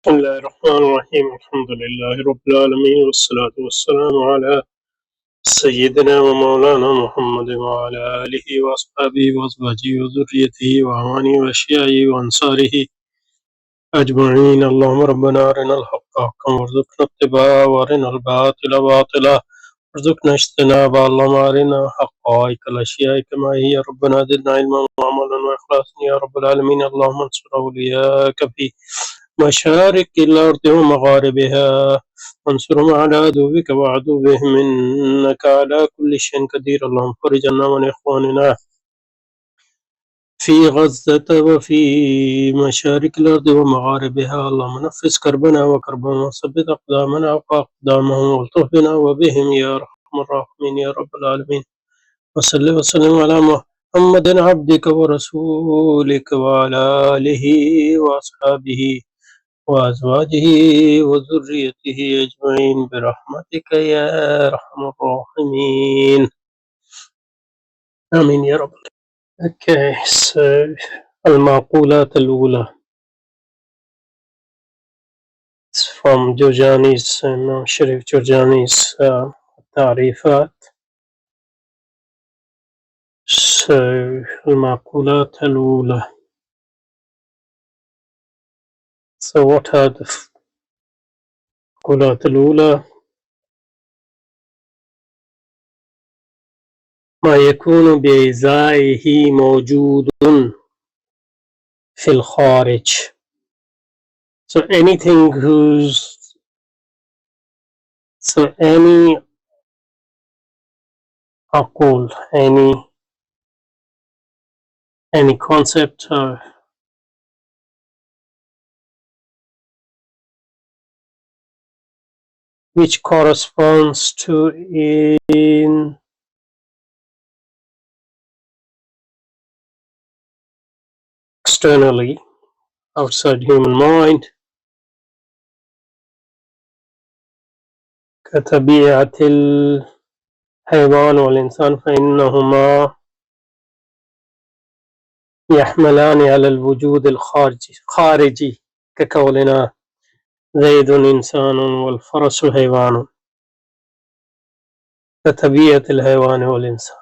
بسم الله الرحمن الرحيم. الحمد لله رب العالمين، والصلاة والسلام على سيدنا ومولانا محمد وعلى آله وأصحابه وأزواجه وذريته وأعوانه وأشياعه وأنصاره أجمعين. اللهم ربنا أرنا الحق حقا وارزقنا اتباعه، وأرنا الباطل باطلا وارزقنا اجتنابه. اللهم أرنا حقائق الأشياء كما هي، ربنا زدنا علما وعملا وإخلاصا يا رب العالمين. اللهم انصر أولياءك في مشارق الأرض ومغاربها، وانصرهم على عدوك وعدوهم، إنك على كل شيء قدير. اللهم فرج عنا وعن إخواننا في غزة وفي مشارق الأرض ومغاربها. اللهم نفس كربنا وكربهم وثبت أقدامنا وأقدامهم، والطف بنا وبهم يا أرحم الراحمين يا رب العالمين. وصل وسلم على محمد عبدك ورسولك وعلى آله وأصحابه وأزواجه وذريته أجمعين برحمتك يا أرحم الراحمين. آمين يا رب. Okay, so المعقولات الأولى. It's from Jurjani's, Sharif Jurjani's تعريفات. So المعقولات الأولى. So what are the المعقولات الأولى؟ ما يكون بإزائه موجود في الخارج. So anything any معقول, any concept which corresponds to in externally outside human mind كطبيعة الحيوان والإنسان، فإنهما يحملان على الوجود الخارجي كقولنا زيد إنسان والفرس حيوان، كطبيعة الحيوان والإنسان.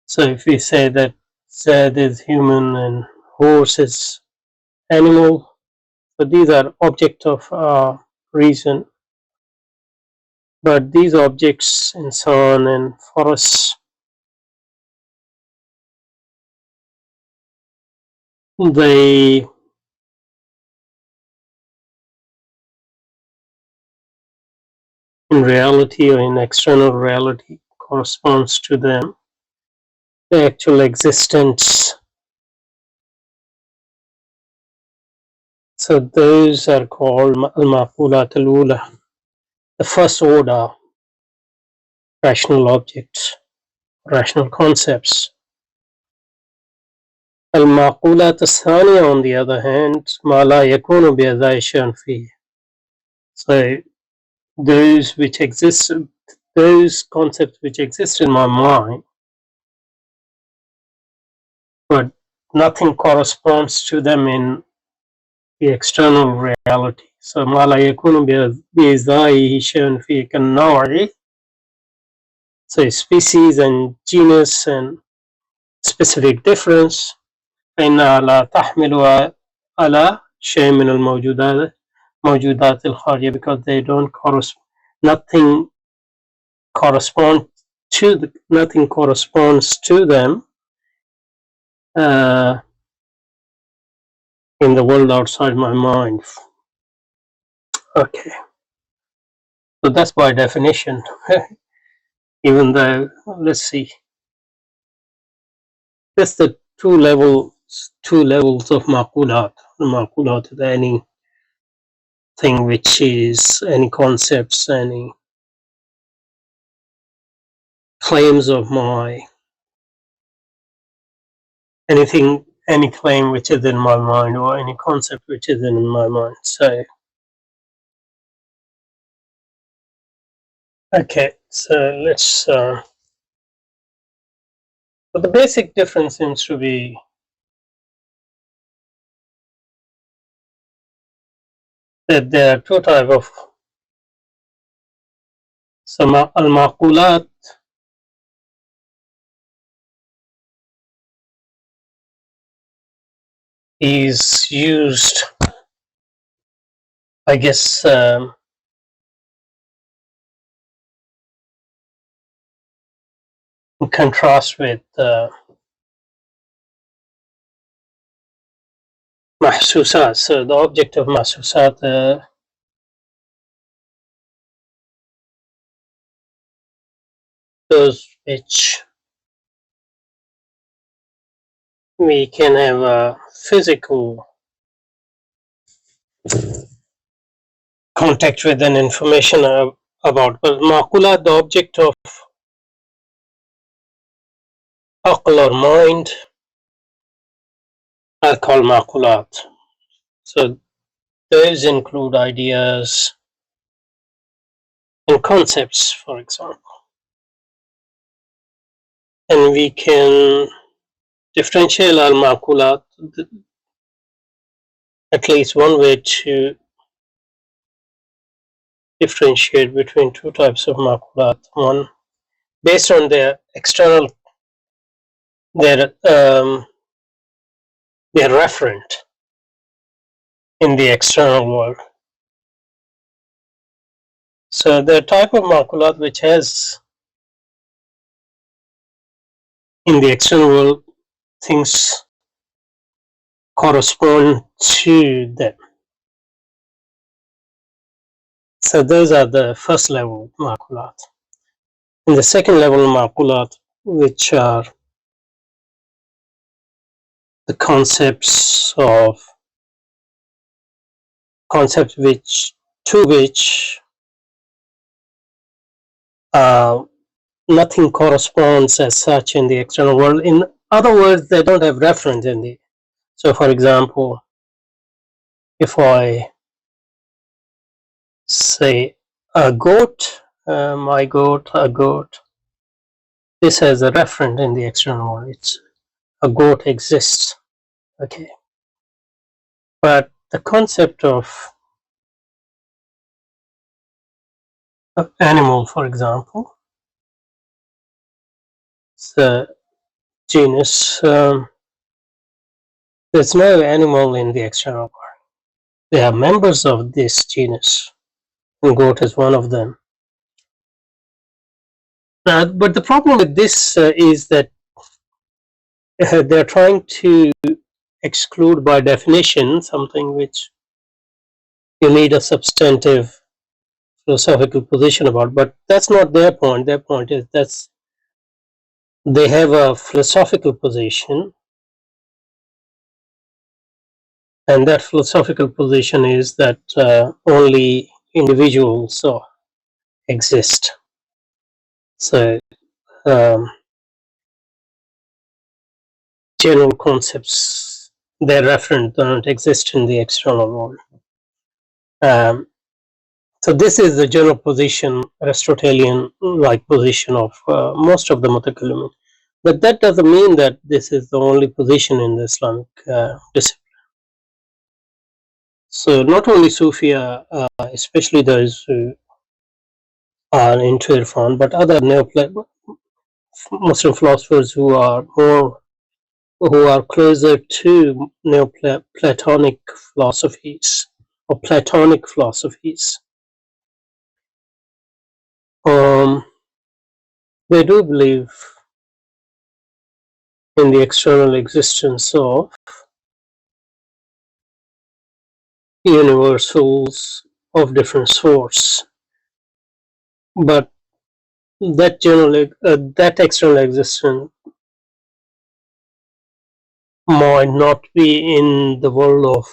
So if we say that Zaid is human and horse is animal, so these are objects of reason, but these objects, insan and faras, they in reality or in external reality corresponds to them, the actual existence. So those are called al-Ma'qulat al-Ula, the first order rational objects, rational concepts. Al-Ma'qulat al-Thaniya, on the other hand, ma la yakunu bi'adai shay'un fihi. So those concepts which exist in my mind, but nothing corresponds to them in the external reality. So ma la yakunu bi'adai shay'un fihi kan-naw'i. So species and genus and specific difference. فإنها لا تحمل على شيء من الموجودات الخارجية, because they don't nothing corresponds to them in the world outside my mind. Okay, so that's by definition. Even though, let's see, that's the two levels of maqulat. Maqulat is anything which is any concepts, any claims of anything, any claim which is in my mind, or any concept which is in my mind. So okay, so let's but the basic difference seems to be that there are two types of المعقولات is used, I guess, in contrast with محسوسات. So the object of محسوسات those which we can have a physical contact with and information about. But المعقولات, the object of عقل or mind, are called معقولات. So those include ideas and concepts, for example. And we can differentiate المعقولات. At least one way to differentiate between two types of معقولات. One, based on their external, their referent in the external world. So the type of معقولات which has in the external world things correspond to them. So those are the first level معقولات. In the second level معقولات, which are the concepts which nothing corresponds as such in the external world. In other words, they don't have reference in the. So for example, if I say a goat, my goat, a goat, this has a reference in the external world. It's a goat exists, okay. But the concept of animal, for example, it's a genus. There's no animal in the external world. They are members of this genus, and goat is one of them. But the problem with this is that they're trying to exclude by definition something which you need a substantive philosophical position about, but that's not their point. Their point is that they have a philosophical position, and that philosophical position is that only individuals exist. So general concepts, their reference, don't exist in the external world. So this is the general position, Aristotelian-like position of most of the mutakallimin. But that doesn't mean that this is the only position in the Islamic discipline. So not only Sufia, especially those who are into Irfan, but other Muslim philosophers who are closer to Neoplatonic philosophies or Platonic philosophies. They do believe in the external existence of universals of different sorts, but that external existence might not be in the world of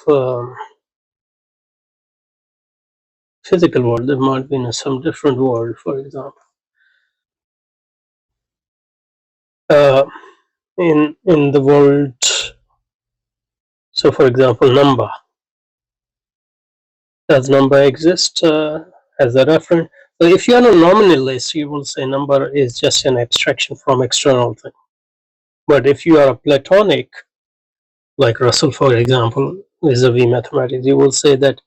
physical world. There might be in some different world, for example. In the world, so for example, number. Does number exist as a reference? So if you are a nominalist, you will say number is just an abstraction from external thing. But if you are a Platonic, like Russell, for example, vis-a-vis mathematics, you will say that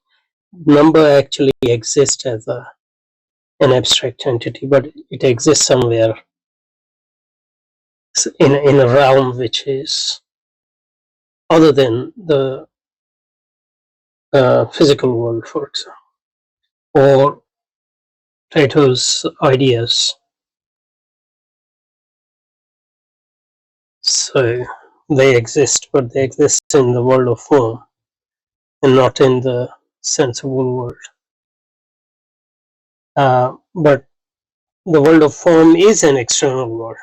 number actually exists as an abstract entity, but it exists somewhere in a realm which is other than the physical world, for example, or Plato's ideas. So they exist, but they exist in the world of form and not in the sensible world. But the world of form is an external world.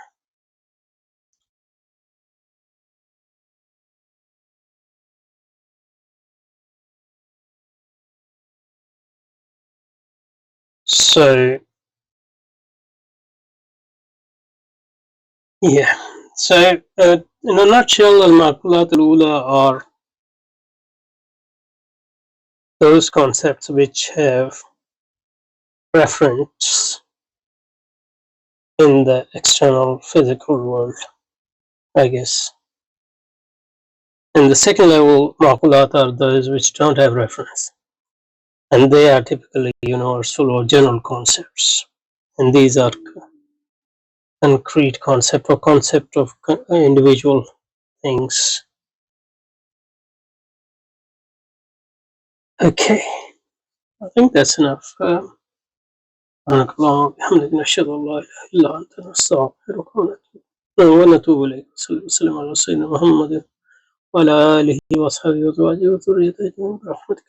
So, yeah. So, in a nutshell, المعقولات الأولى are those concepts which have reference in the external physical world, I guess. And the second level معقولات are those which don't have reference, and they are typically universal or general concepts. And these are concrete concept or concept of individual things. Okay, I think that's enough. سبحانك اللهم وبحمدك نشهد أن لا إله إلا أنت نستغفرك ونتوب إليك صلى الله وسلم على سيدنا محمد وعلى آله وأصحابه وأزواجه وذريته أجمعين برحمتك.